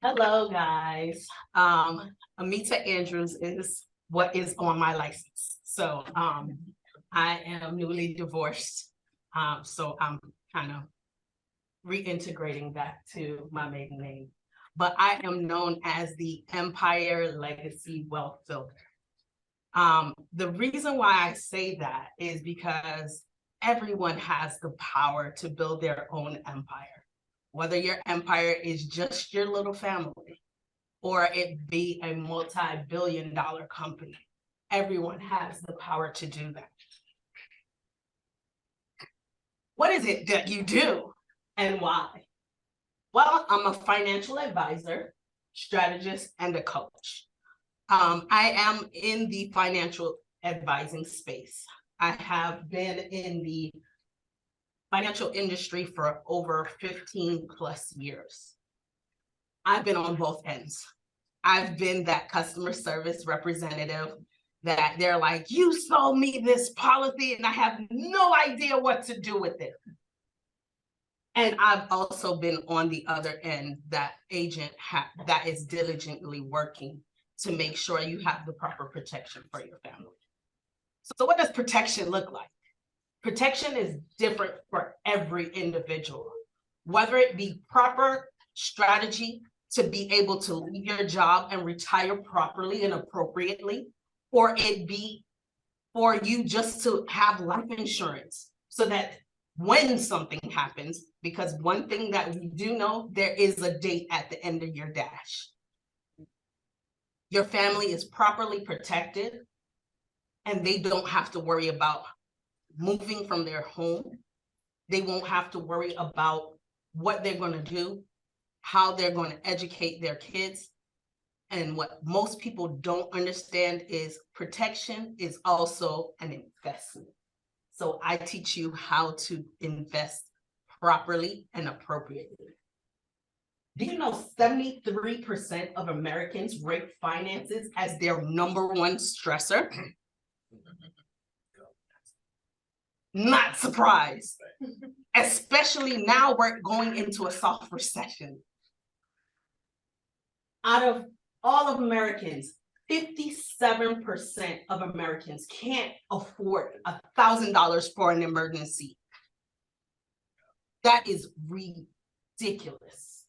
Hello, guys. Ameeta Andrews is what is on my license. So I am newly divorced. So I'm kind of reintegrating that to my maiden name. But I am known as the Empire Legacy Wealth Builder. The reason why I say that is because everyone has the power to build their own empire. Whether your empire is just your little family or it be a multi-billion-dollar company, everyone has the power to do that. What is it that you do and why? Well, I'm a financial advisor, strategist, and a coach. I am in the financial advising space. I have been in the financial industry for over 15 plus years. I've been on both ends. I've been that customer service representative that they're like, you sold me this policy and I have no idea what to do with it. And I've also been on the other end, that agent that is diligently working to make sure you have the proper protection for your family. So what does protection look like? Protection is different for every individual, whether it be proper strategy to be able to leave your job and retire properly and appropriately, or it be for you just to have life insurance so that when something happens, because one thing that we do know, there is a date at the end of your dash. Your family is properly protected and they don't have to worry about moving from their home. They won't have to worry about what they're going to do, how they're going to educate their kids. And what most people don't understand is protection is also an investment. So I teach you how to invest properly and appropriately. Do you know 73% of Americans rate finances as their number one stressor? Not surprised, especially now we're going into a soft recession. Out of all of Americans, 57% of Americans can't afford $1,000 for an emergency. That is ridiculous.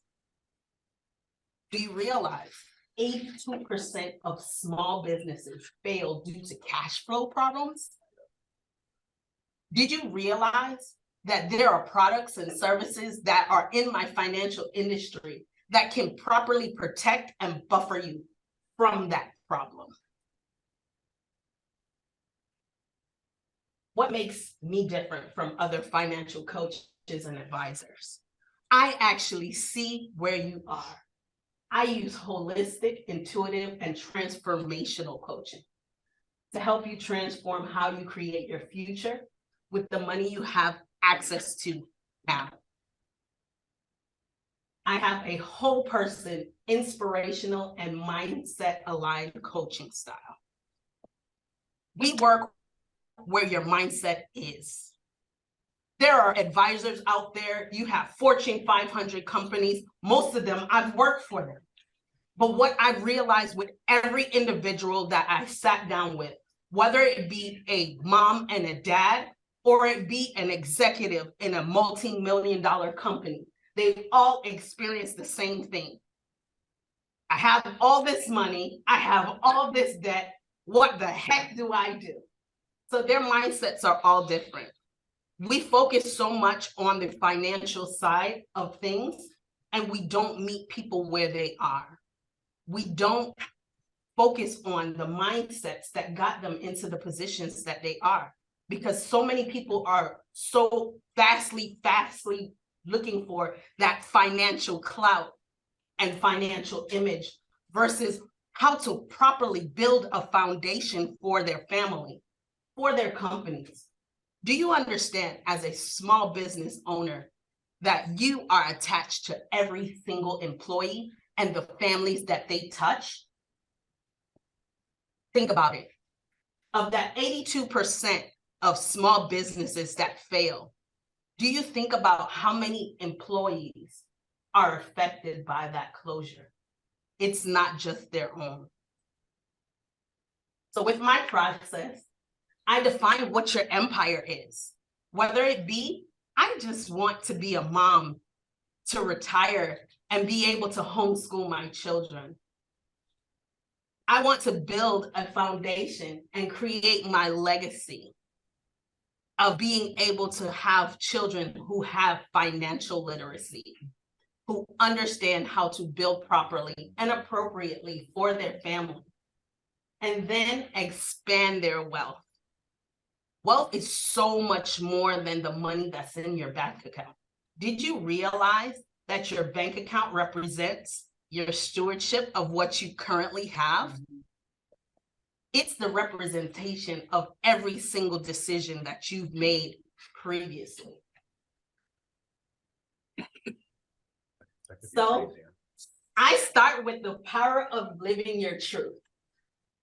Do you realize 82% of small businesses fail due to cash flow problems? Did you realize that there are products and services that are in my financial industry that can properly protect and buffer you from that problem? What makes me different from other financial coaches and advisors? I actually see where you are. I use holistic, intuitive, and transformational coaching to help you transform how you create your future with the money you have access to now. I have a whole person, inspirational and mindset aligned coaching style. We work where your mindset is. There are advisors out there, you have Fortune 500 companies, most of them, I've worked for them. But what I've realized with every individual that I sat down with, whether it be a mom and a dad, or it be an executive in a multi-million-dollar company, they've all experienced the same thing. I have all this money, I have all this debt, what the heck do I do? So their mindsets are all different. We focus so much on the financial side of things, and we don't meet people where they are. We don't focus on the mindsets that got them into the positions that they are, because so many people are so fastly looking for that financial clout and financial image versus how to properly build a foundation for their family, for their companies. Do you understand, as a small business owner, that you are attached to every single employee and the families that they touch? Think about it. Of that 82% of small businesses that fail, do you think about how many employees are affected by that closure? It's not just their own. So with my process, I define what your empire is. Whether it be, I just want to be a mom to retire and be able to homeschool my children. I want to build a foundation and create my legacy of being able to have children who have financial literacy, who understand how to build properly and appropriately for their family, and then expand their wealth. Wealth is so much more than the money that's in your bank account. Did you realize that your bank account represents your stewardship of what you currently have? It's the representation of every single decision that you've made previously. So I start with the power of living your truth.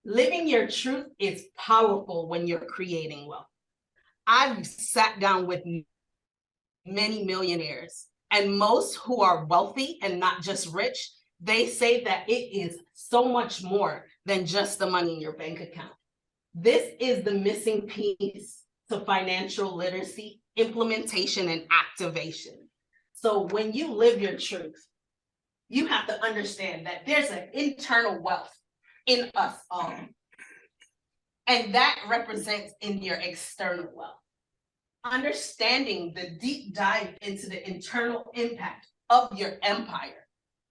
Living your truth is powerful when you're creating wealth. I've sat down with many millionaires, and most who are wealthy and not just rich, they say that it is so much more than just the money in your bank account. This is the missing piece to financial literacy, implementation, and activation. So when you live your truth, you have to understand that there's an internal wealth in us all. And that represents in your external wealth. Understanding the deep dive into the internal impact of your empire.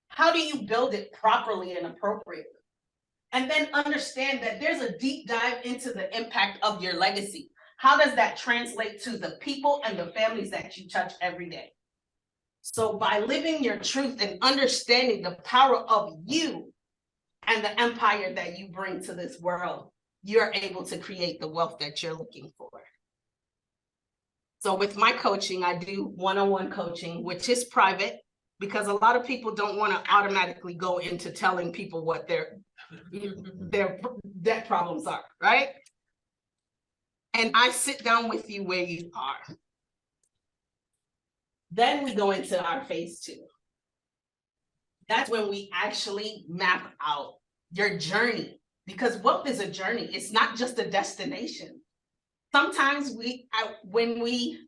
How do you build it properly and appropriately? And then understand that there's a deep dive into the impact of your legacy. How does that translate to the people and the families that you touch every day? So by living your truth and understanding the power of you and the empire that you bring to this world, you're able to create the wealth that you're looking for. So with my coaching, I do one-on-one coaching, which is private, because a lot of people don't want to automatically go into telling people what their debt problems are, right? And I sit down with you where you are. Then we go into our phase 2. That's when we actually map out your journey, because wealth is a journey. It's not just a destination. Sometimes when we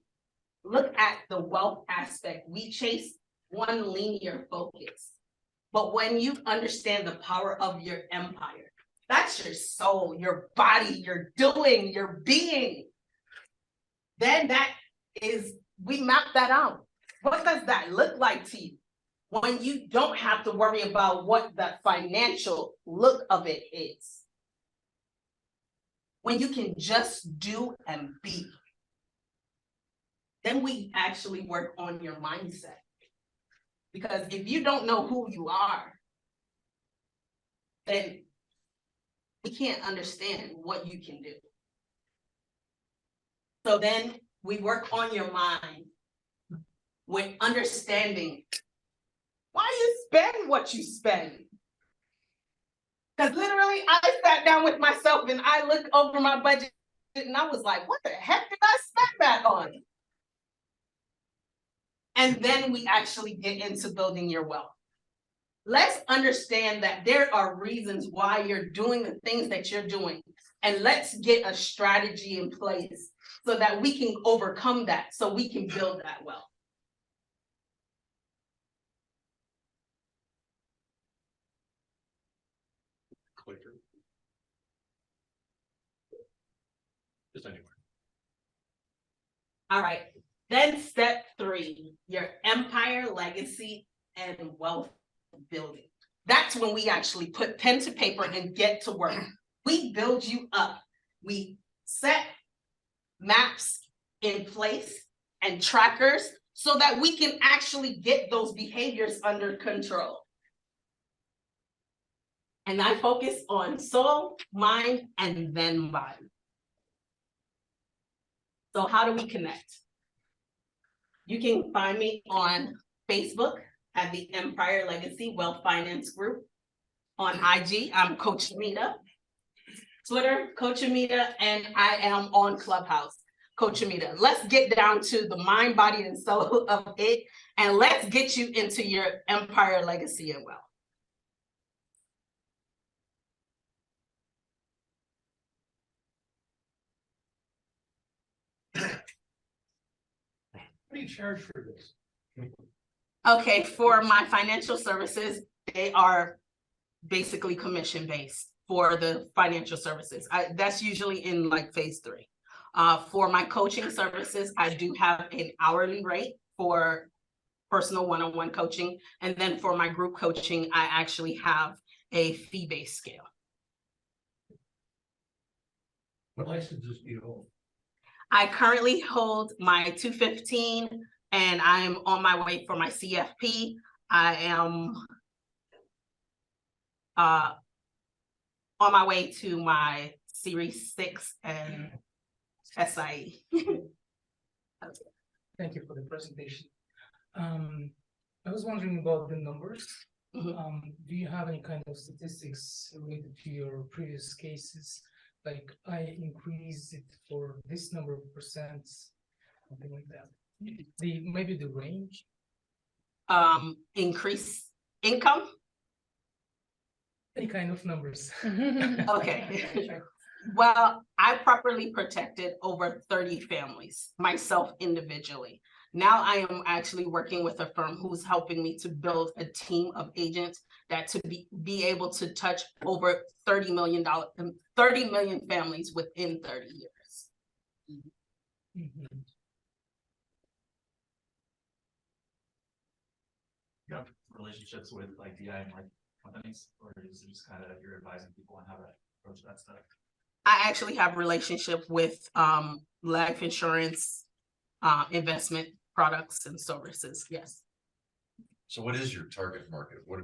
look at the wealth aspect, we chase one linear focus. But when you understand the power of your empire, that's your soul, your body, your doing, your being, then we map that out. What does that look like to you when you don't have to worry about what the financial look of it is? When you can just do and be. Then we actually work on your mindset. Because if you don't know who you are, then we can't understand what you can do. So then we work on your mind with understanding why you spend what you spend. Because literally, I sat down with myself and I looked over my budget and I was like, what the heck did I spend that on? And then we actually get into building your wealth. Let's understand that there are reasons why you're doing the things that you're doing. And let's get a strategy in place so that we can overcome that, so we can build that wealth. Clicker. Just anywhere. All right. Then step 3, your empire, legacy, and wealth building. That's when we actually put pen to paper and get to work. We build you up. We set maps in place and trackers so that we can actually get those behaviors under control. And I focus on soul, mind, and then body. So how do we connect? You can find me on Facebook at the Empire Legacy Wealth Finance Group. On IG, I'm Coach Ameeta. Twitter, Coach Ameeta, and I am on Clubhouse, Coach Ameeta. Let's get down to the mind, body, and soul of it, and let's get you into your empire, legacy, and wealth. What do you charge for this? Okay, for my financial services, they are basically commission based for the financial services. That's usually in like phase 3. For my coaching services, I do have an hourly rate for personal one-on-one coaching. And then for my group coaching, I actually have a fee-based scale. What licenses do you hold? I currently hold my 215 and I'm on my way for my CFP. I am on my way to my Series 6 and SIE. Thank you for the presentation. I was wondering about the numbers. Do you have any kind of statistics related to your previous cases? Like I increased it for this number of percents, something like that. Maybe the range. Increase income. Any kind of numbers. Okay. Well, I properly protected over 30 families, myself individually. Now I am actually working with a firm who's helping me to build a team of agents that to be able to touch over $30 million families within 30 years. Mhm. You have relationships with like DI and like companies, or is it just kind of you're advising people on how to approach that stuff? I actually have a relationship with life insurance, investment products and services. Yes. So what is your target market? Who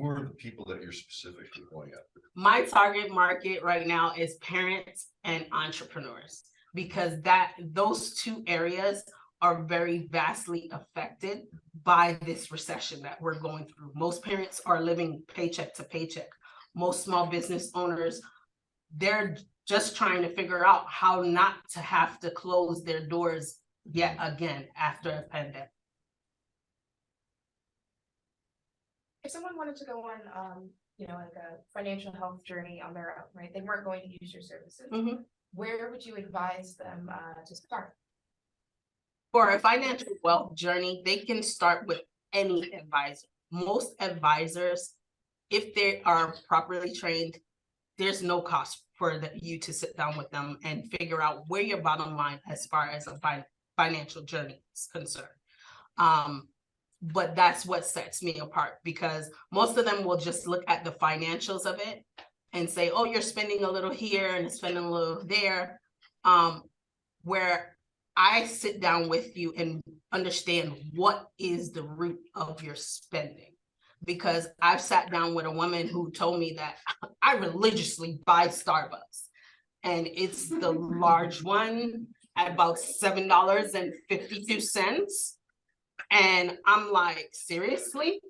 are the people that you're specifically going after? My target market right now is parents and entrepreneurs, because those two areas are very vastly affected by this recession that we're going through. Most parents are living paycheck to paycheck. Most small business owners, they're just trying to figure out how not to have to close their doors yet again after a pandemic. If someone wanted to go on, like a financial health journey on their own, right? They weren't going to use your services. Where would you advise them to start? For a financial wealth journey, they can start with any advisor. Most advisors, if they are properly trained, there's no cost for you to sit down with them and figure out where your bottom line as far as a financial journey is concerned. But that's what sets me apart, because most of them will just look at the financials of it and say, oh, you're spending a little here and spending a little there. Where I sit down with you and understand what is the root of your spending. Because I've sat down with a woman who told me that I religiously buy Starbucks, and it's the large one at about $7.52. And I'm like, seriously?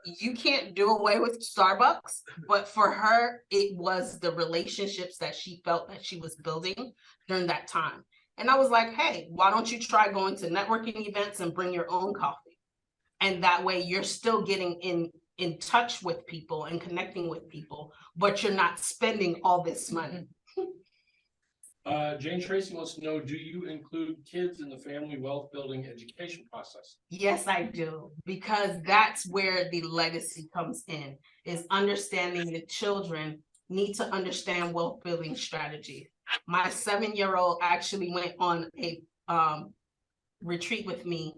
You can't do away with Starbucks? But for her, it was the relationships that she felt that she was building during that time. And I was like, hey, why don't you try going to networking events and bring your own coffee? And that way you're still getting in touch with people and connecting with people, but you're not spending all this money. Jane Tracy wants to know, do you include kids in the family wealth building education process? Yes, I do, because that's where the legacy comes in, is understanding the children need to understand wealth building strategy. My 7-year-old actually went on a retreat with me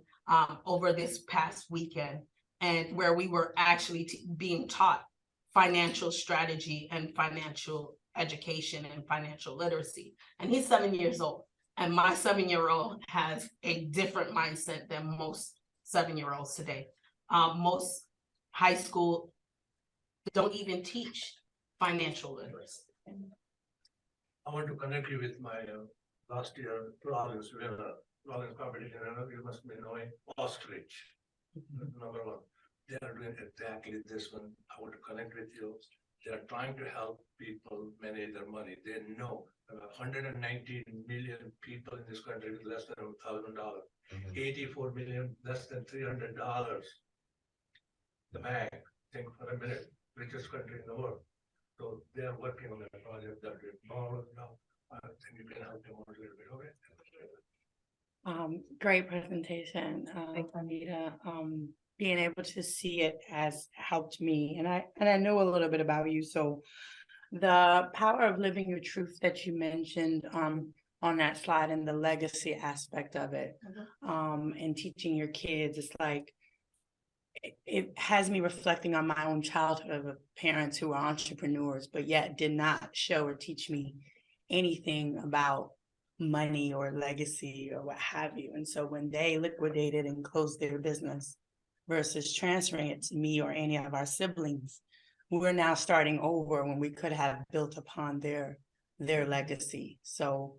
over this past weekend, and where we were actually being taught financial strategy and financial education and financial literacy. And he's 7 years old. And my 7-year-old has a different mindset than most 7-year-olds today. Most high school don't even teach financial literacy. I want to connect you with my last year Lawrence. We have a Lawrence competition. I know you must be knowing Ostrich. Number one. They are doing exactly this one. I want to connect with you. They are trying to help people manage their money. They know 119 million people in this country with less than $1,000. 84 million less than $300. The bank, think for a minute, richest country in the world. So they are working on that project that we borrowed now. I think you can help them out a little bit, okay? Great presentation, Ameeta. Being able to see it has helped me, and I know a little bit about you. So the power of living your truth that you mentioned on that slide, and the legacy aspect of it, and teaching your kids, it's like it has me reflecting on my own childhood of parents who are entrepreneurs, but yet did not show or teach me anything about money or legacy or what have you. And so when they liquidated and closed their business versus transferring it to me or any of our siblings, we're now starting over when we could have built upon their legacy. So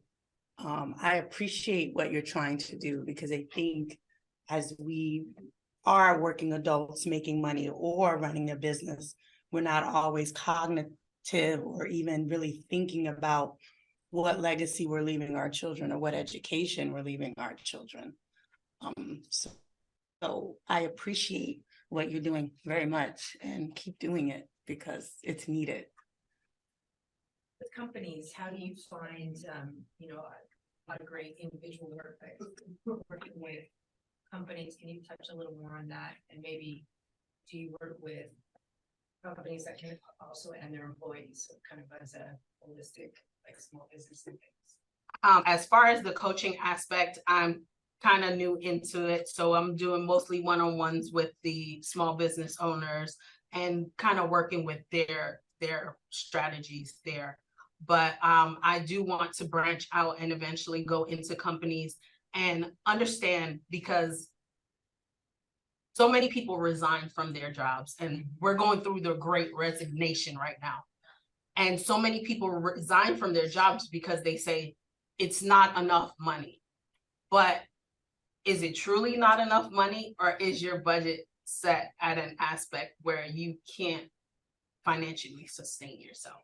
I appreciate what you're trying to do, because I think as we are working adults making money or running a business, we're not always cognitive or even really thinking about what legacy we're leaving our children or what education we're leaving our children. So I appreciate what you're doing very much, and keep doing it because it's needed. With companies, how do you find, a great individual working with companies? Can you touch a little more on that? And maybe do you work with companies that can also and their employees, so kind of as a holistic, like small business and things? As far as the coaching aspect, I'm kind of new into it. So I'm doing mostly one-on-ones with the small business owners and kind of working with their strategies there. But I do want to branch out and eventually go into companies and understand, because so many people resign from their jobs, and we're going through the great resignation right now. And so many people resign from their jobs because they say it's not enough money. But is it truly not enough money, or is your budget set at an aspect where you can't financially sustain yourself?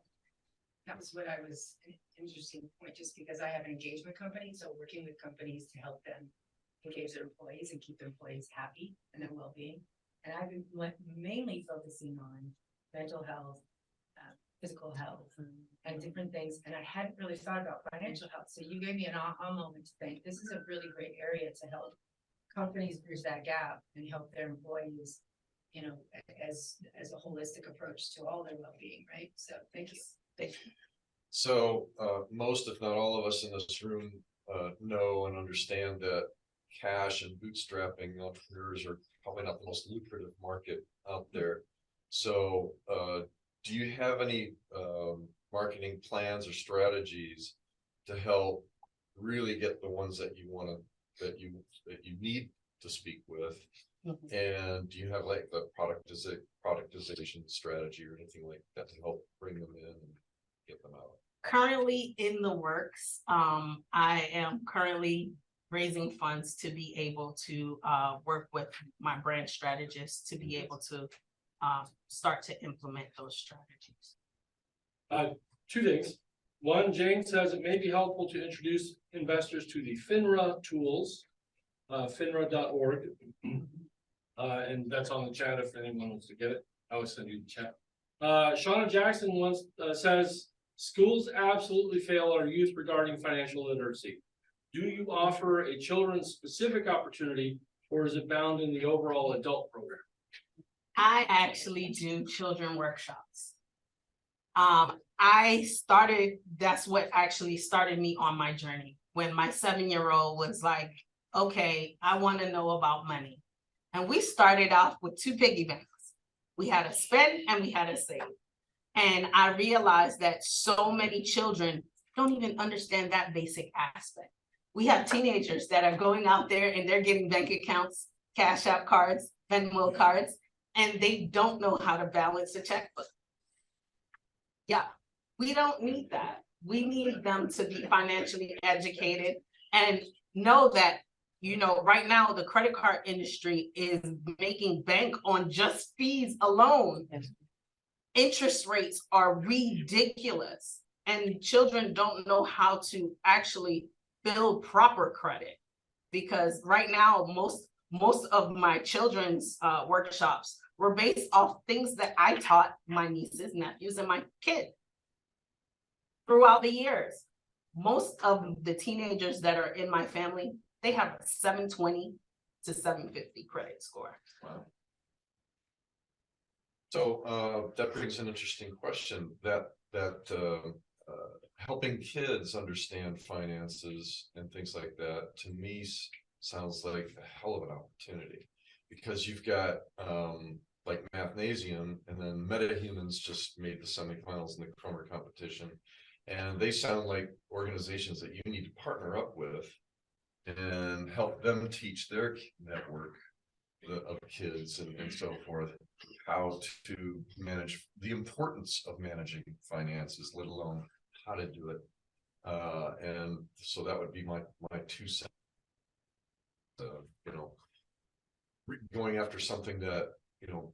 That was what I was interesting point, just because I have an engagement company, so working with companies to help them engage their employees and keep their employees happy and their well-being. And I've been mainly focusing on mental health, physical health, and different things. And I hadn't really thought about financial health. So you gave me an aha moment to think this is a really great area to help companies bridge that gap and help their employees, as a holistic approach to all their well-being, right? So thank you. Thank you. So most, if not all of us in this room know and understand that cash and bootstrapping entrepreneurs are probably not the most lucrative market out there. So do you have any marketing plans or strategies to help really get the ones that you want to, that you need to speak with? And do you have like the productization strategy or anything like that to help bring them in and get them out? Currently in the works. I am currently raising funds to be able to work with my brand strategist to be able to start to implement those strategies. Two things. One, Jane says it may be helpful to introduce investors to the FINRA tools, finra.org. And that's on the chat if anyone wants to get it. I will send you the chat. Shauna Jackson says, schools absolutely fail our youth regarding financial literacy. Do you offer a children's specific opportunity, or is it bound in the overall adult program? I actually do children workshops. That's what actually started me on my journey. When my 7-year-old was like, okay, I want to know about money. And we started off with 2 piggy banks. We had a spend and we had a save. And I realized that so many children don't even understand that basic aspect. We have teenagers that are going out there and they're getting bank accounts, Cash App cards, Venmo cards, and they don't know how to balance a checkbook. Yeah, we don't need that. We need them to be financially educated and know that, right now the credit card industry is making bank on just fees alone. Yes. Interest rates are ridiculous, and children don't know how to actually build proper credit, because right now most of my children's workshops were based off things that I taught my nieces, nephews, and my kid throughout the years. Most of the teenagers that are in my family they have a 720 to 750 credit score. So that brings an interesting question that helping kids understand finances and things like that, to me, sounds like a hell of an opportunity. Because you've got like Mathnasium, and then MetaHumans just made the semifinals in the Cromer competition. And they sound like organizations that you need to partner up with and help them teach their network of kids and so forth, how to manage the importance of managing finances, let alone how to do it. And so that would be my 2 cents. You know, going after something that, you know,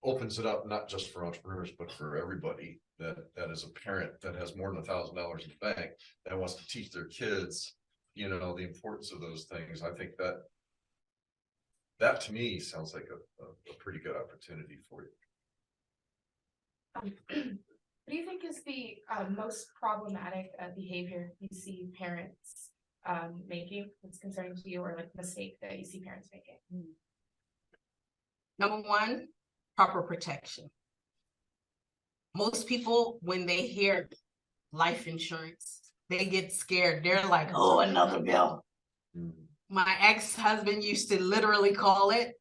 opens it up not just for entrepreneurs, but for everybody that is a parent that has more than $1,000 in the bank that wants to teach their kids, you know, the importance of those things. I think that to me sounds like a pretty good opportunity for you. What do you think is the most problematic behavior you see parents making that's concerning to you, or like mistake that you see parents making? Number one, proper protection. Most people, when they hear life insurance, they get scared. They're like, oh, another bill. My ex-husband used to literally call it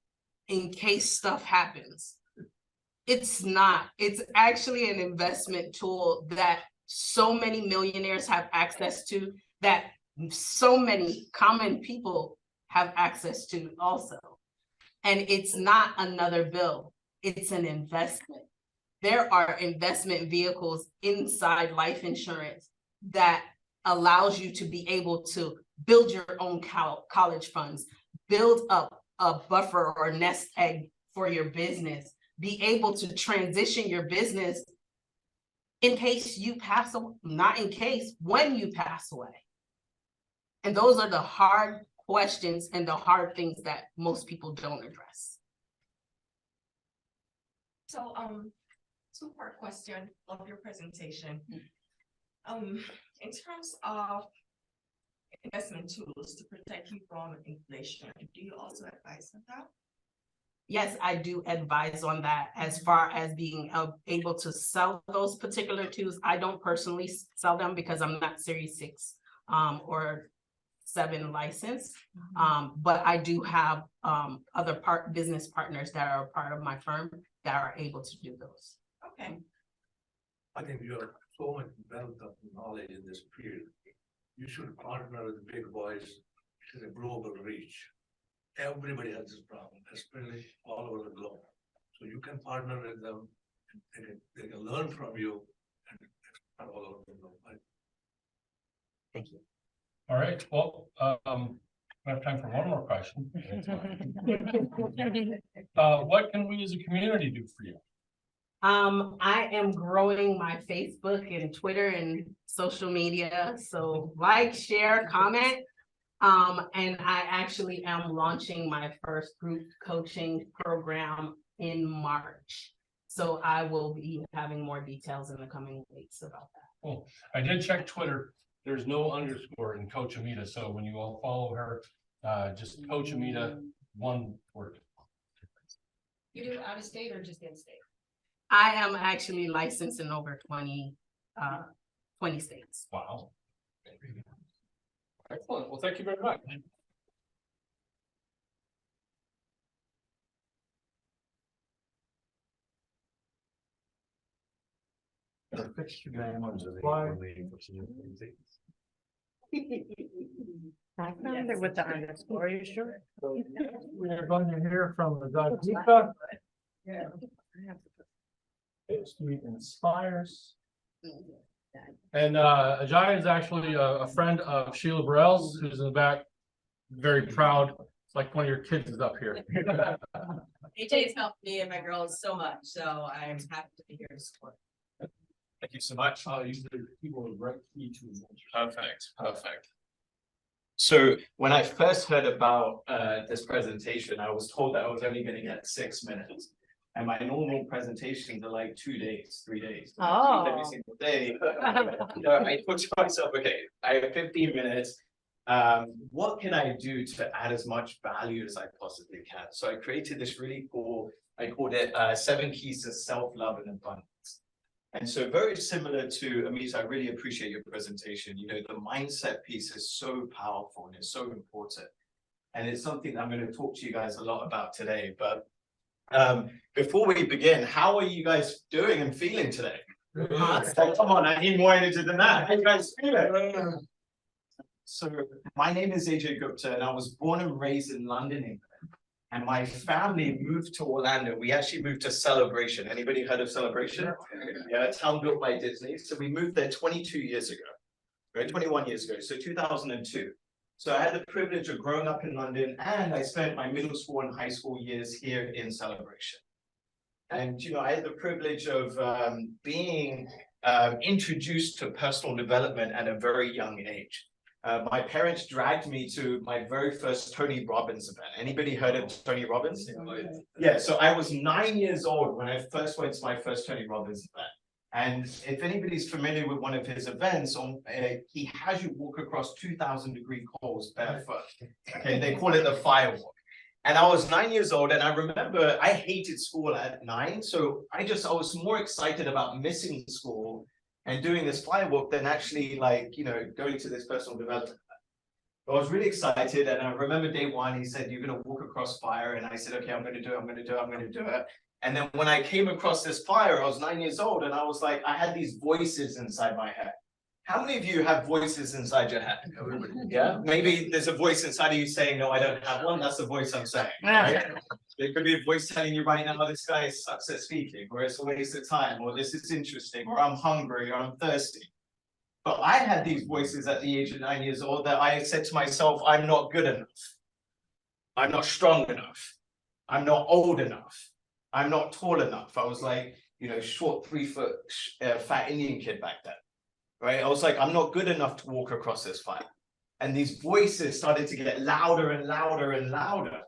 in case stuff happens. It's not. It's actually an investment tool that so many millionaires have access to, that so many common people have access to also. And it's not another bill. It's an investment. There are investment vehicles inside life insurance that allows you to be able to build your own college funds, build up a buffer or nest egg for your business, be able to transition your business in case you pass away, not in case, when you pass away. And those are the hard questions and the hard things that most people don't address. So, two-part question of your presentation. In terms of investment tools to protect you from inflation, do you also advise on that? Yes, I do advise on that. As far as being able to sell those particular tools, I don't personally sell them because I'm not Series 6 or 7 licensed. But I do have other business partners that are part of my firm that are able to do those. Okay. I think you have so much wealth of knowledge in this field. You should partner with the big boys to the global reach. Everybody has this problem, especially all over the globe. So you can partner with them, and they can learn from you and expand all over the globe. Thank you. All right, well, we have time for one more question. What can we as a community do for you? I am growing my Facebook and Twitter and social media. So like, share, comment. And I actually am launching my first group coaching program in March. So I will be having more details in the coming weeks about that. Cool. I did check Twitter. There's no underscore in Coach Ameeta. So when you all follow her, just Coach Ameeta, one word. You do out of state or just in state? I am actually licensed in over 20 states. Wow. Excellent. Well, thank you very much. I found it with the underscore, are you sure? We are going to hear from the Gupta. Yeah. Street Inspires. And Ajay is actually a friend of Sheila Burrell's, who's in the back, very proud. It's like one of your kids is up here. AJ's helped me and my girls so much, so I'm happy to be here to support. Thank you so much. Use the keyboard right key to. Perfect, perfect. So when I first heard about this presentation, I was told that I was only going to get 6 minutes. And my normal presentations are like 2 days, 3 days. Oh. Every single day. I thought to myself, okay, I have 15 minutes. what can I do to add as much value as I possibly can? So I created this really cool, I called it 7 Keys to Self-Love and Abundance. And so very similar to Ameeta, I really appreciate your presentation. You know, the mindset piece is so powerful and it's so important. And it's something that I'm going to talk to you guys a lot about today. But before we begin, how are you guys doing and feeling today? Come on, I need more energy than that. How you guys feeling? So my name is Ajay Gupta and I was born and raised in London, England. And my family moved to Orlando. We actually moved to Celebration. Anybody heard of Celebration? Yeah, a town built by Disney. So we moved there 22 years ago, right? 21 years ago, so 2002. So I had the privilege of growing up in London and I spent my middle school and high school years here in Celebration. And, you know, I had the privilege of being introduced to personal development at a very young age. My parents dragged me to my very first Tony Robbins event. Anybody heard of Tony Robbins? Yeah, so I was 9 years old when I first went to my first Tony Robbins event. And if anybody's familiar with one of his events, he has you walk across 2,000-degree coals barefoot. Okay, they call it the firewalk. And I was 9 years old, and I remember I hated school at 9, so I was more excited about missing school and doing this firewalk than actually, like, you know, going to this personal development. I was really excited, and I remember day one, he said, you're going to walk across fire, and I said, okay, I'm going to do it, I'm going to do it, I'm going to do it. And then when I came across this fire, I was 9 years old, and I was like, I had these voices inside my head. How many of you have voices inside your head? Yeah, maybe there's a voice inside of you saying, no, I don't have one. That's the voice I'm saying. Right? There could be a voice telling you right now, this guy sucks at speaking, or it's a waste of time, or this is interesting, or I'm hungry, or I'm thirsty. But I had these voices at the age of 9 years old that I said to myself, I'm not good enough. I'm not strong enough. I'm not old enough. I'm not tall enough. I was like, you know, short, 3 foot, fat Indian kid back then. Right? I was like, I'm not good enough to walk across this fire. And these voices started to get louder and louder and louder.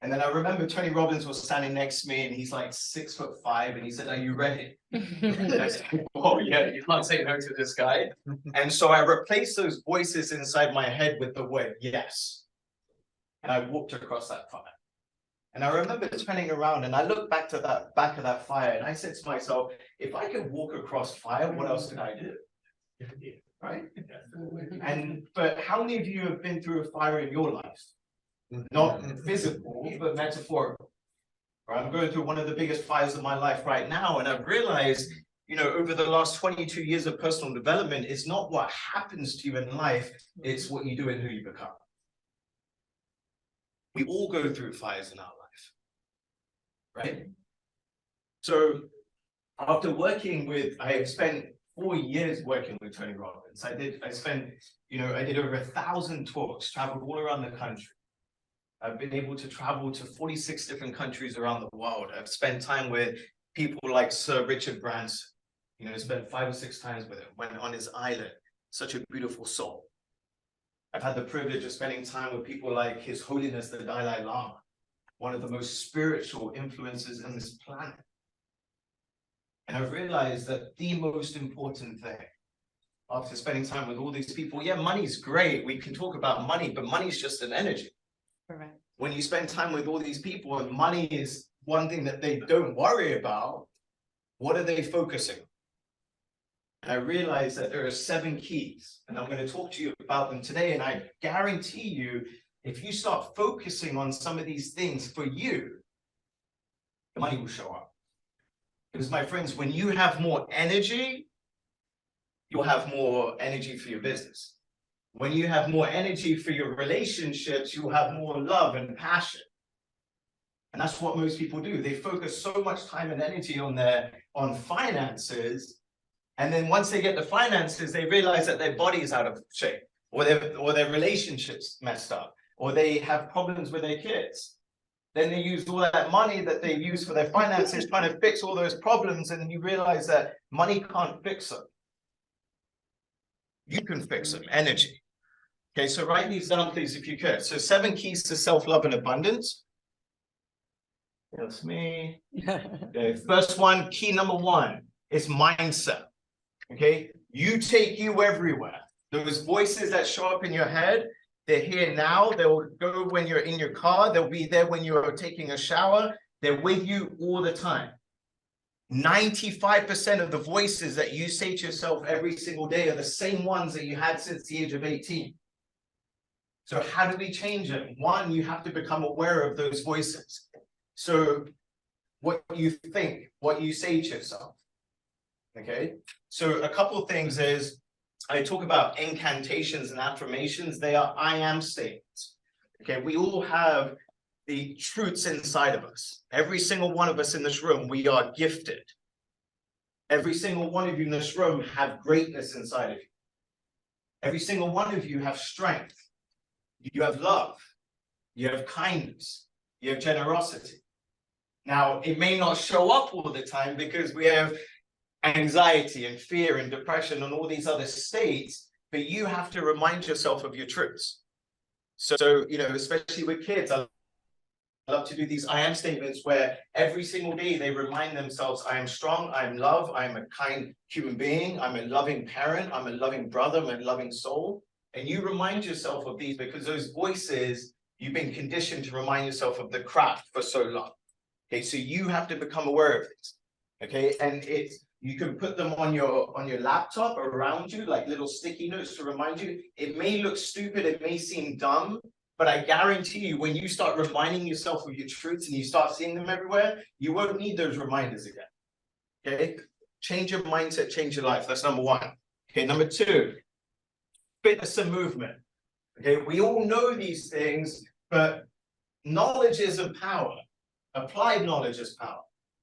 And then I remember Tony Robbins was standing next to me and he's like 6'5", and he said, are you ready? I said, oh yeah, you can't say no to this guy. And so I replaced those voices inside my head with the word yes. And I walked across that fire. And I remember turning around and I looked back to that back of that fire and I said to myself, if I could walk across fire, what else could I do? Right? But how many of you have been through a fire in your life? Not physical, but metaphorical. Right? I'm going through one of the biggest fires of my life right now, and I've realized, you know, over the last 22 years of personal development, it's not what happens to you in life, it's what you do and who you become. We all go through fires in our life, right? So after working with, I have spent 4 years working with Tony Robbins. I did over 1,000 talks, traveled all around the country. I've been able to travel to 46 different countries around the world. I've spent time with people like Sir Richard Branson. You know, spent 5 or 6 times with him, went on his island, such a beautiful soul. I've had the privilege of spending time with people like His Holiness the Dalai Lama, one of the most spiritual influences on this planet. And I've realized that the most important thing after spending time with all these people, yeah, money's great. We can talk about money, but money's just an energy. Correct. When you spend time with all these people and money is one thing that they don't worry about, what are they focusing on? And I realized that there are 7 keys, and I'm going to talk to you about them today. And I guarantee you, if you start focusing on some of these things for you, the money will show up. Because my friends, when you have more energy, you'll have more energy for your business. When you have more energy for your relationships, you'll have more love and passion. And that's what most people do. They focus so much time and energy on finances. And then once they get the finances, they realize that their body is out of shape, or their relationships messed up, or they have problems with their kids. Then they use all that money that they use for their finances trying to fix all those problems, and then you realize that money can't fix them. You can fix them, energy. Okay, so write these down, please, if you could. So 7 keys to self-love and abundance. That's me. Okay, first one, key number 1 is mindset. Okay, you take you everywhere. Those voices that show up in your head, they're here now. They'll go when you're in your car. They'll be there when you're taking a shower. They're with you all the time. 95% of the voices that you say to yourself every single day are the same ones that you had since the age of 18. So how do we change them? One, you have to become aware of those voices. So what you think, what you say to yourself. Okay, so a couple of things is, I talk about incantations and affirmations. They are I am statements. Okay, we all have the truths inside of us. Every single one of us in this room, we are gifted. Every single one of you in this room have greatness inside of you. Every single one of you have strength. You have love. You have kindness. You have generosity. Now, it may not show up all the time because we have anxiety and fear and depression and all these other states, but you have to remind yourself of your truths. So, you know, especially with kids, I love to do these I am statements where every single day they remind themselves, I am strong, I am love, I am a kind human being, I'm a loving parent, I'm a loving brother, I'm a loving soul. And you remind yourself of these because those voices, you've been conditioned to remind yourself of the crap for so long. Okay, so you have to become aware of this. Okay, and you can put them on your laptop around you, like little sticky notes to remind you. It may look stupid, it may seem dumb, but I guarantee you, when you start reminding yourself of your truths and you start seeing them everywhere, you won't need those reminders again. Okay, change your mindset, change your life. That's number one. Okay, number two, fitness and movement. Okay, we all know these things, but knowledge isn't power. Applied knowledge is power.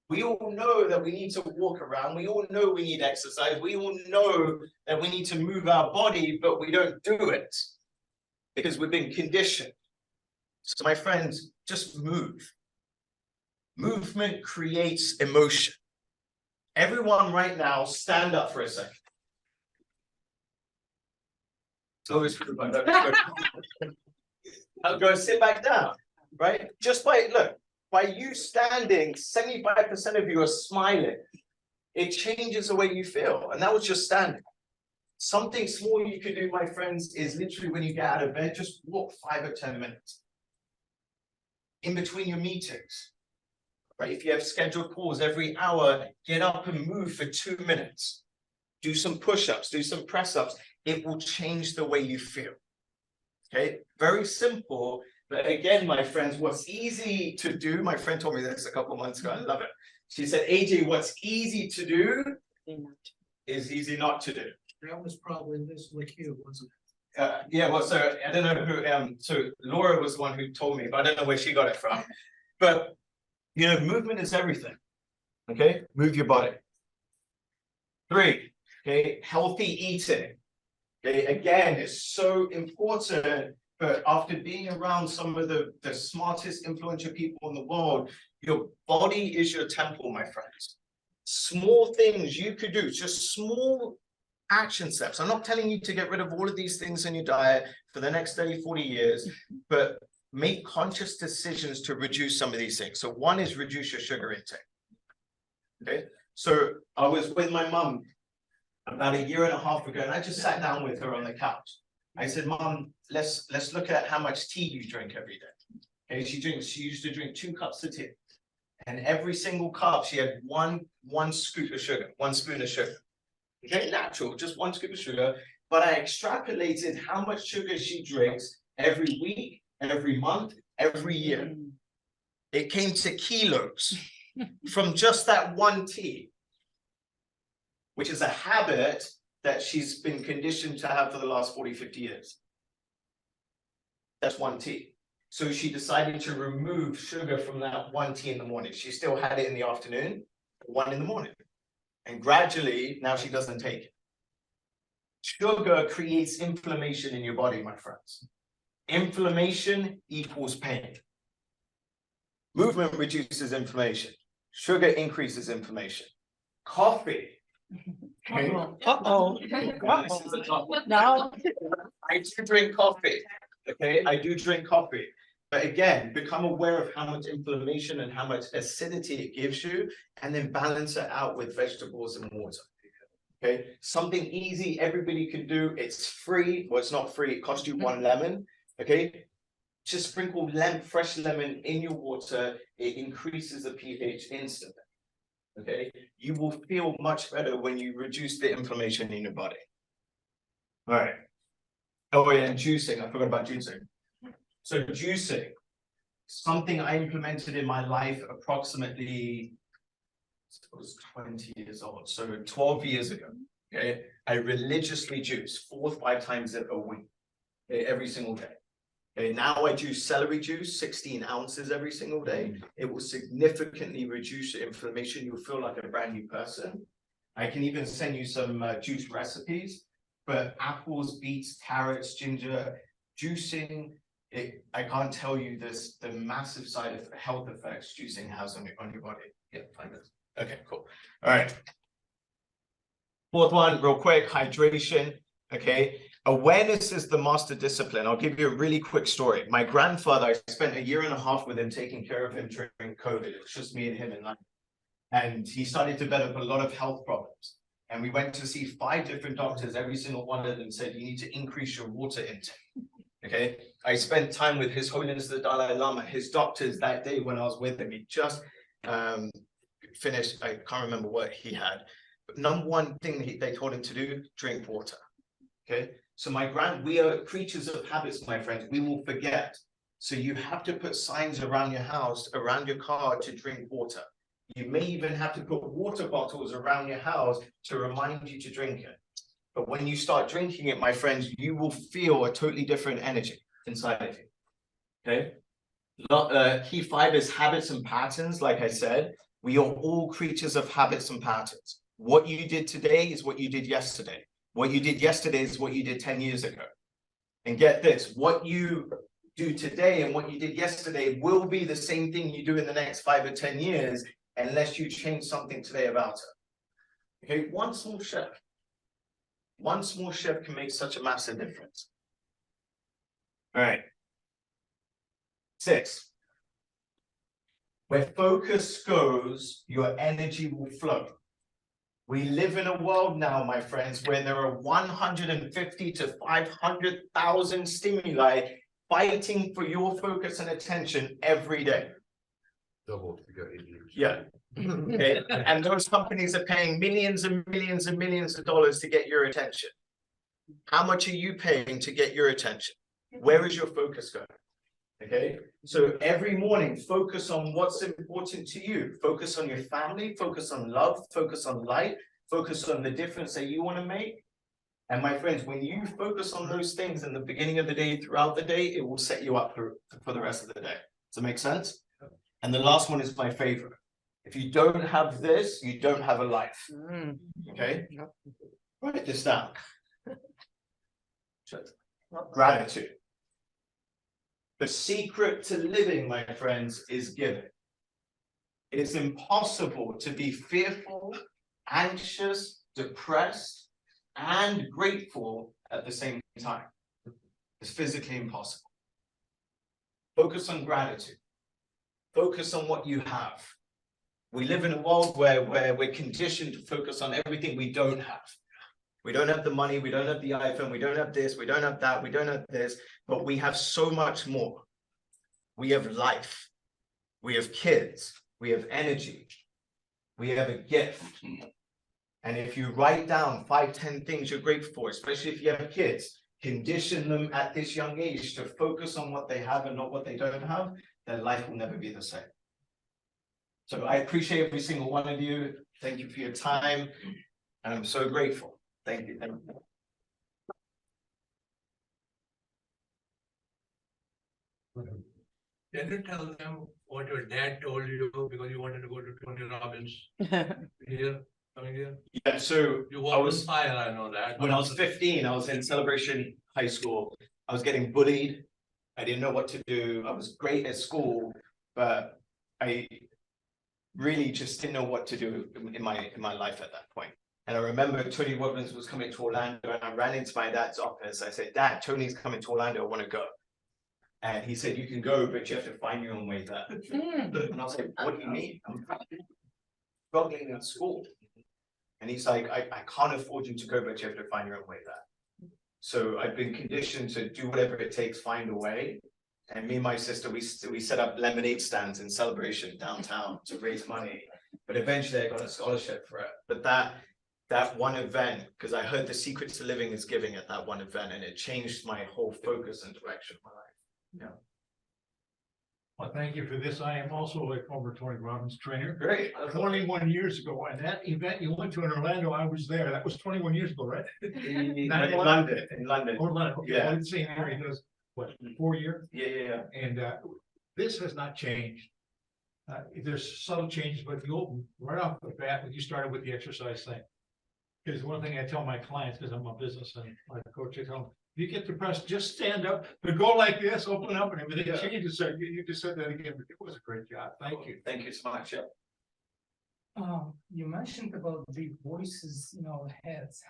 We all know that we need to walk around. We all know we need exercise. We all know that we need to move our body, but we don't do it because we've been conditioned. So my friends, just move. Movement creates emotion. Everyone right now, stand up for a second. So I'll go sit back down, right? Just by you standing, 75% of you are smiling. It changes the way you feel. And that was just standing. Something small you could do, my friends, is literally when you get out of bed, just walk 5 or 10 minutes. In between your meetings, right? If you have scheduled calls every hour, get up and move for 2 minutes. Do some push-ups, do some press-ups. It will change the way you feel. Okay, very simple. But again, my friends, what's easy to do, my friend told me this a couple of months ago, I love it. She said, AJ, what's easy to do is easy not to do. That was probably this like you, wasn't it? Yeah, well, so I don't know who, so Laura was the one who told me, but I don't know where she got it from. But, you know, movement is everything. Okay, move your body. 3, okay, healthy eating. Okay, again, it's so important. But after being around some of the smartest, influential people in the world, your body is your temple, my friends. Small things you could do, just small action steps. I'm not telling you to get rid of all of these things in your diet for the next 30, 40 years, but make conscious decisions to reduce some of these things. So one is reduce your sugar intake. Okay, so I was with my mom about 1.5 years ago, and I just sat down with her on the couch. I said, Mom, let's look at how much tea you drink every day. Okay, she used to drink 2 cups of tea. And every single cup, she had one scoop of sugar, 1 spoon of sugar. Okay, natural, just 1 scoop of sugar. But I extrapolated how much sugar she drinks every week, every month, every year. It came to kilos from just that 1 tea, which is a habit that she's been conditioned to have for the last 40, 50 years. That's 1 tea. So she decided to remove sugar from that 1 tea in the morning. She still had it in the afternoon, 1 in the morning. And gradually, now she doesn't take it. Sugar creates inflammation in your body, my friends. Inflammation equals pain. Movement reduces inflammation. Sugar increases inflammation. Coffee. Okay. This is a tough one. No. I do drink coffee. Okay, I do drink coffee. But again, become aware of how much inflammation and how much acidity it gives you, and then balance it out with vegetables and water. Okay, something easy, everybody can do. It's free. Well, it's not free. It costs you 1 lemon. Okay, just sprinkle fresh lemon in your water. It increases the pH instantly. Okay, you will feel much better when you reduce the inflammation in your body. All right. Oh yeah, and juicing. I forgot about juicing. So juicing, something I implemented in my life approximately, I was 20 years old, so 12 years ago. Okay, I religiously juice 4 or 5 times a week, okay, every single day. Okay, now I juice celery juice 16 ounces every single day. It will significantly reduce your inflammation. You'll feel like a brand new person. I can even send you some juice recipes. But apples, beets, carrots, ginger, juicing, I can't tell you this, the massive health effects juicing has on your body. Yeah, fine. Okay, cool. All right. 4th one, real quick, hydration. Okay. Awareness is the master discipline. I'll give you a really quick story. My grandfather, I spent 1.5 years with him taking care of him during COVID. It was just me and him in London. And he started to develop a lot of health problems. And we went to see 5 different doctors. Every single one of them said, you need to increase your water intake. Okay. I spent time with His Holiness the Dalai Lama, his doctors that day when I was with him. He just finished, I can't remember what he had. But number one thing they told him to do, drink water. Okay. So we are creatures of habits, my friends. We will forget. So you have to put signs around your house, around your car to drink water. You may even have to put water bottles around your house to remind you to drink it. But when you start drinking it, my friends, you will feel a totally different energy inside of you. Okay? Key 5 is habits and patterns. Like I said, we are all creatures of habits and patterns. What you did today is what you did yesterday. What you did yesterday is what you did 10 years ago. And get this, what you do today and what you did yesterday will be the same thing you do in the next 5 or 10 years, unless you change something today about it. Okay, one small shift can make such a massive difference. All right. 6. Where focus goes, your energy will flow. We live in a world now, my friends, where there are 150 to 500,000 stimuli fighting for your focus and attention every day. Double if you got 8 years. Yeah. Okay. And those companies are paying millions and millions and millions of dollars to get your attention. How much are you paying to get your attention? Where is your focus going? Okay. So every morning, focus on what's important to you. Focus on your family, focus on love, focus on light, focus on the difference that you want to make. And my friends, when you focus on those things in the beginning of the day, throughout the day, it will set you up for the rest of the day. Does that make sense? And the last one is my favorite. If you don't have this, you don't have a life. Okay? Write this down. Gratitude. The secret to living, my friends, is giving. It's impossible to be fearful, anxious, depressed, and grateful at the same time. It's physically impossible. Focus on gratitude. Focus on what you have. We live in a world where we're conditioned to focus on everything we don't have. We don't have the money, we don't have the iPhone, we don't have this, we don't have that, we don't have this, but we have so much more. We have life, we have kids, we have energy, we have a gift. And if you write down 5, 10 things you're grateful for, especially if you have kids, condition them at this young age to focus on what they have and not what they don't have, their life will never be the same. So I appreciate every single one of you. Thank you for your time. And I'm so grateful. Thank you. Thank you. Can you tell them what your dad told you because you wanted to go to Tony Robbins here, coming here? Yeah, so You walked on fire, I know that. when I was 15, I was in Celebration High School. I was getting bullied. I didn't know what to do. I was great at school, but I really just didn't know what to do in my life at that point. And I remember Tony Robbins was coming to Orlando, and I ran into my dad's office. I said, "Dad, Tony's coming to Orlando. I want to go." And he said, "You can go, but you have to find your own way there." And I was like, "What do you mean? I'm struggling in school." And he's like, I can't afford you to go, but you have to find your own way there. So I've been conditioned to do whatever it takes, find a way. And me and my sister, we set up lemonade stands in Celebration downtown to raise money. But eventually I got a scholarship for it. But that one event, because I heard the secret to living is giving at that one event, and it changed my whole focus and direction of my life. Yeah. Well, thank you for this. I am also a former Tony Robbins trainer. Great. 21 years ago, and that event you went to in Orlando, I was there. That was 21 years ago, right? In London. Orlando. Okay, Yeah. I didn't see Harry does what 4 years, Yeah. and this has not changed. There's subtle changes, but you'll right off the bat when you started with the exercise thing. Because one thing I tell my clients, because I'm a business and my coach, I tell them, you get depressed, just stand up, but go like this, open up, and everything changes. So you just said that again, but it was a great job. Thank you. Thank you so much. Yeah. You mentioned about the voices in our heads.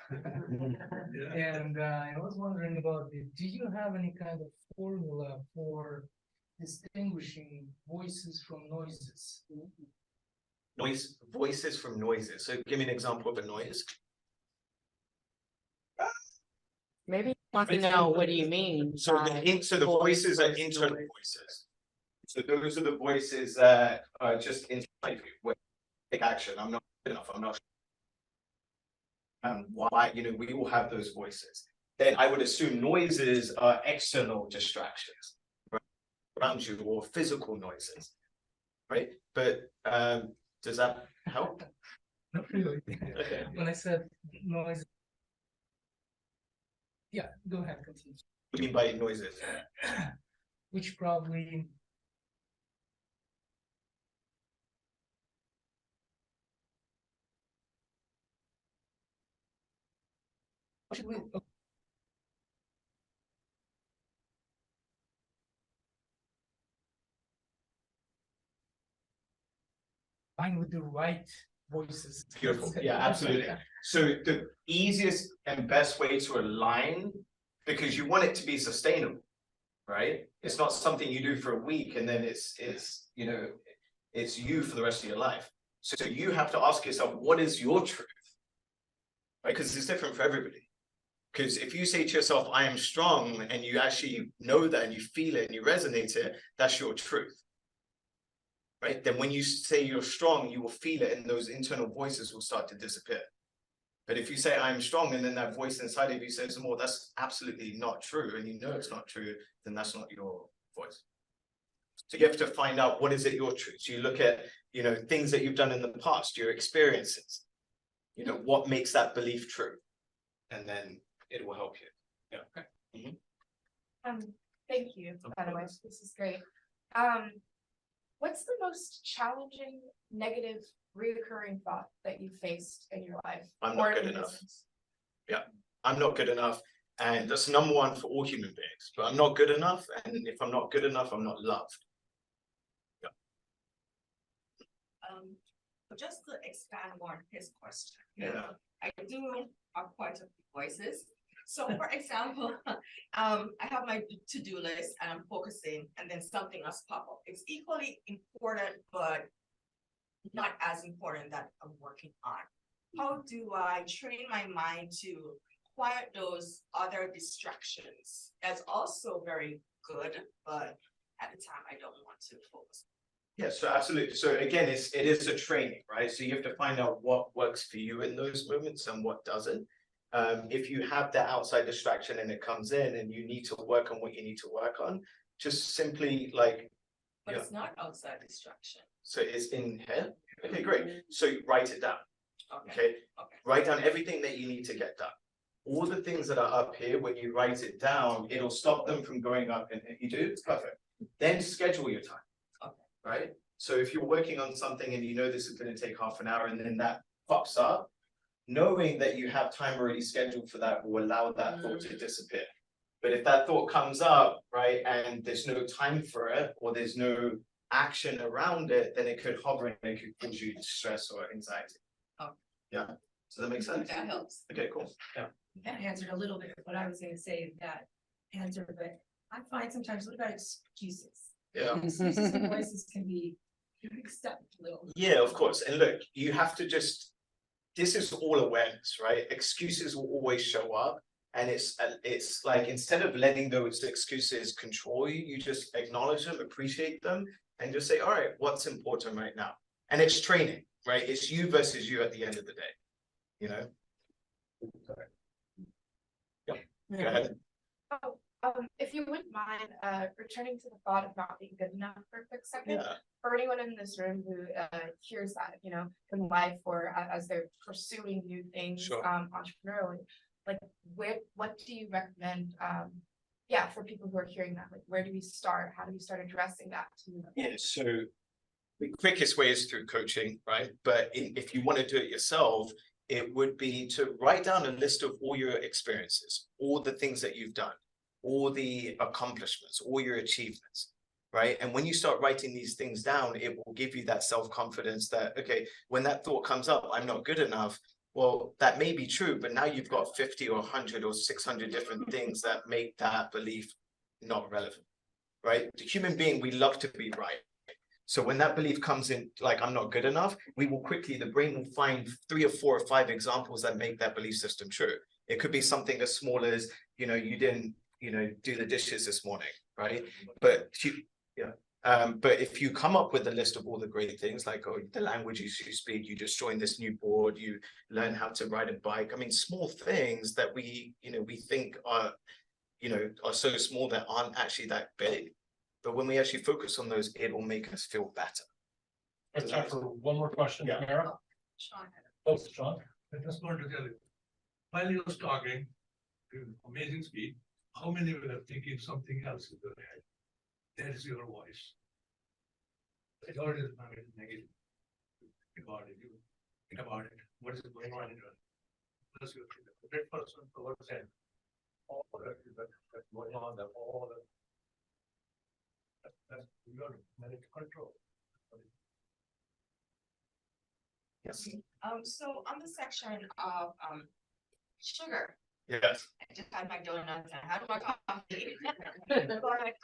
And I was wondering about do you have any kind of formula for distinguishing voices from noises? Voices from noises. So give me an example of a noise. Maybe you want to know, what do you mean? So the voices are internal voices. So those are the voices that are just inside you. When you take action, I'm not good enough, I'm not. Why, we all have those voices. Then I would assume noises are external distractions around you, or physical noises, right? But does that help? Not really. Okay. When I said noise. Yeah, go ahead, continue. What do you mean by noises? Which probably. Find with the right voices. Beautiful. Yeah, absolutely. So the easiest and best way to align, because you want it to be sustainable, right? It's not something you do for a week and then it's you for the rest of your life. So you have to ask yourself, what is your truth? Right? Because it's different for everybody. Because if you say to yourself, I am strong, and you actually know that and you feel it and you resonate it, that's your truth. Right? Then when you say you're strong, you will feel it and those internal voices will start to disappear. But if you say I'm strong and then that voice inside of you says, well, that's absolutely not true, and you know it's not true, then that's not your voice. So you have to find out, what is it your truth? So you look at, things that you've done in the past, your experiences, what makes that belief true? And then it will help you. Yeah. Okay. Thank you, by the way, this is great. What's the most challenging, negative, reoccurring thought that you faced in your life? I'm not good enough. Yeah, I'm not good enough. And that's number one for all human beings. But I'm not good enough. And if I'm not good enough, I'm not loved. Yeah. Just to expand on his question. Yeah. I do have quite a few voices. So for example, I have my to-do list and I'm focusing, and then something else pop up. It's equally important, but not as important that I'm working on. How do I train my mind to quiet those other distractions? That's also very good, but at the time I don't want to focus. Yeah, so absolutely. So again, it is a training, right? So you have to find out what works for you in those moments and what doesn't. If you have that outside distraction and it comes in and you need to work on what you need to work on, just simply But it's not outside distraction. So it's in here. Okay, great. So write it down. Okay. Okay. Write down everything that you need to get done. All the things that are up here, when you write it down, it'll stop them from going up. And if you do, it's perfect. Then schedule your time. Okay. Right? So if you're working on something and you know this is going to take half an hour and then that pops up, knowing that you have time already scheduled for that will allow that thought to disappear. But if that thought comes up, right, and there's no time for it, or there's no action around it, then it could hover and it could cause you stress or anxiety. Okay. Yeah. So that makes sense? That helps. Okay, cool. Yeah. That answered a little bit of what I was gonna say, that answer, but I find sometimes, what about excuses? Yeah. Excuses and voices can be mixed up a little. Yeah, of course. And look, you have to just this is all awareness, right? Excuses will always show up. And it's like, instead of letting those excuses control you, you just acknowledge them, appreciate them, and just say, all right, what's important right now? And it's training, right? It's you versus you at the end of the day, you know? Yeah, go ahead. If you wouldn't mind, returning to the thought of not being good enough for a quick second. Yeah. For anyone in this room who hears that, you know, in life or as they're pursuing new things, Sure. entrepreneurially, like what do you recommend? For people who are hearing that, like where do we start? How do we start addressing that? Yeah, so the quickest way is through coaching, right? But if you want to do it yourself, it would be to write down a list of all your experiences, all the things that you've done, all the accomplishments, all your achievements, right? And when you start writing these things down, it will give you that self-confidence that, okay, when that thought comes up, I'm not good enough. Well, that may be true, but now you've got 50 or 100 or 600 different things that make that belief not relevant, right? The human being, we love to be right. So when that belief comes in, like, I'm not good enough, we will quickly, the brain will find 3 or 4 or 5 examples that make that belief system true. It could be something as small as, you know, you didn't, you know, do the dishes this morning, right? But but if you come up with a list of all the great things, like, oh, the languages you speak, you just joined this new board, you learn how to ride a bike. I mean, small things that we, you know, we think are, you know, are so small that aren't actually that big. But when we actually focus on those, it will make us feel better. There's time for one more question, Yeah. Mara. Sean. Oh, Sean. I just want to tell you, while he was talking, amazing speed, how many were thinking something else in their head? That is your voice. It already is not negative. Think about it. You think about it. What is going on in your? Plus, you're the great person for what said. All that's going on, that all that. That's your manage control. Yes. So on the section of sugar, Yes. I just had my donuts and I had my coffee. But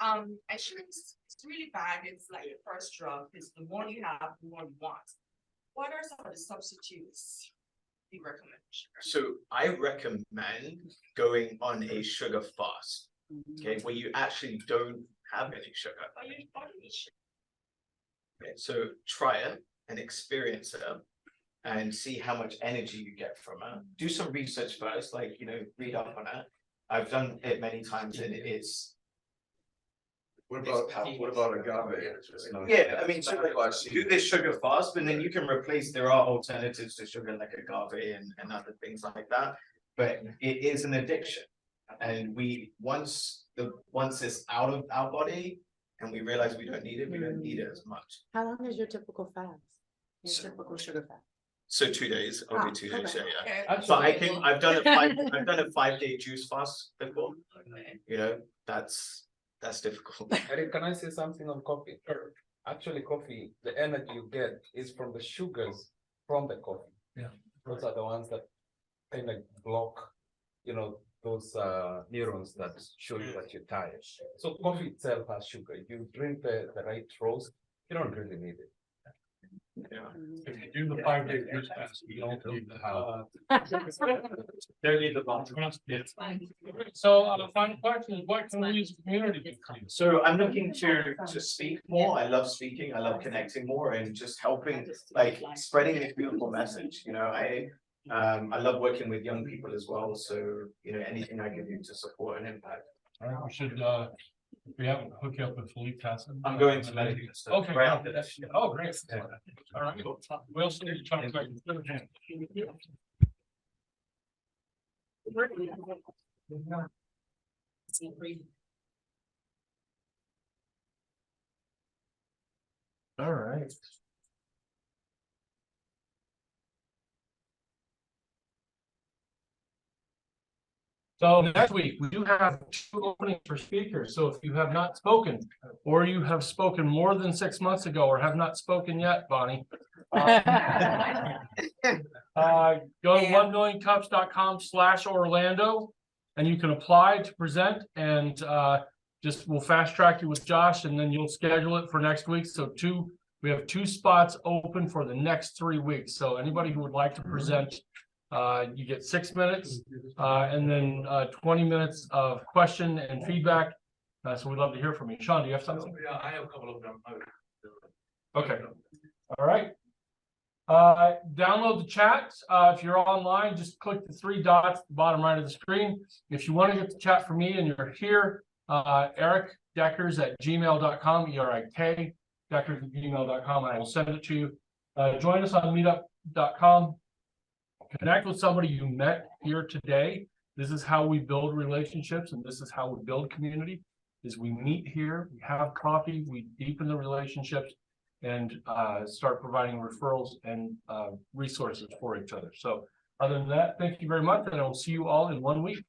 and sugar is really bad. It's like the first drug. It's the more you have, the more you want. What are some of the substitutes you recommend for sugar? So I recommend going on a sugar fast, okay, where you actually don't have any sugar. But you don't need sugar. Okay, so try it and experience it and see how much energy you get from it. Do some research first, like, you know, read up on it. I've done it many times and it's. What about agave? Yeah, I mean, so do this sugar fast, but then you can replace, there are alternatives to sugar like agave and other things like that. But it is an addiction. And once it's out of our body and we realize we don't need it, we don't need it as much. How long is your typical fast? Your So- typical sugar fast? So 2 days, I'll do 2 days, okay. yeah. Okay. But I've done a 5-day juice fast before, you know, that's difficult. Eric, can I say something on coffee? Sure. Actually, coffee, the energy you get is from the sugars from the coffee. Yeah. Those are the ones that kind of block, you know, those neurons that show you that you're tired. So coffee itself has sugar. If you drink the right roast, you don't really need it. Yeah. If you do the 5-day juice fast, you don't need the how. Don't need the box. So the final question is, what can we as a community do? So I'm looking to speak more. I love speaking. I love connecting more and just helping, like, spreading this beautiful message. You know, I love working with young people as well. So, you know, anything I can do to support and impact. All right, we should, we haven't hooked you up with Philippe Tassin. I'm going to medical stuff. Okay, right after this. oh, great. All right, we'll see you talk about All right. So next week, we do have 2 openings for speakers. So if you have not spoken, or you have spoken more than 6 months ago, or have not spoken yet, Bonnie. Go to 1millioncups.com/Orlando, and you can apply to present, and we'll fast track you with Josh, and then you'll schedule it for next week. So 2 We have 2 spots open for the next 3 weeks. So anybody who would like to present, you get 6 minutes, and then 20 minutes of question and feedback. So we'd love to hear from you. Sean, do you have something? Yeah, I have a couple of them. Okay. All right. Download the chat. If you're online, just click the 3 dots at the bottom right of the screen. If you want to get the chat from me and you're here, ericdeckers@gmail.com, ERIK, deckers@gmail.com, and I will send it to you. Join us on meetup.com. Connect with somebody you met here today. This is how we build relationships, and this is how we build community, is we meet here, we have coffee, we deepen the relationships, and start providing referrals and resources for each other. So other than that, thank you very much, and I will see you all in 1 week.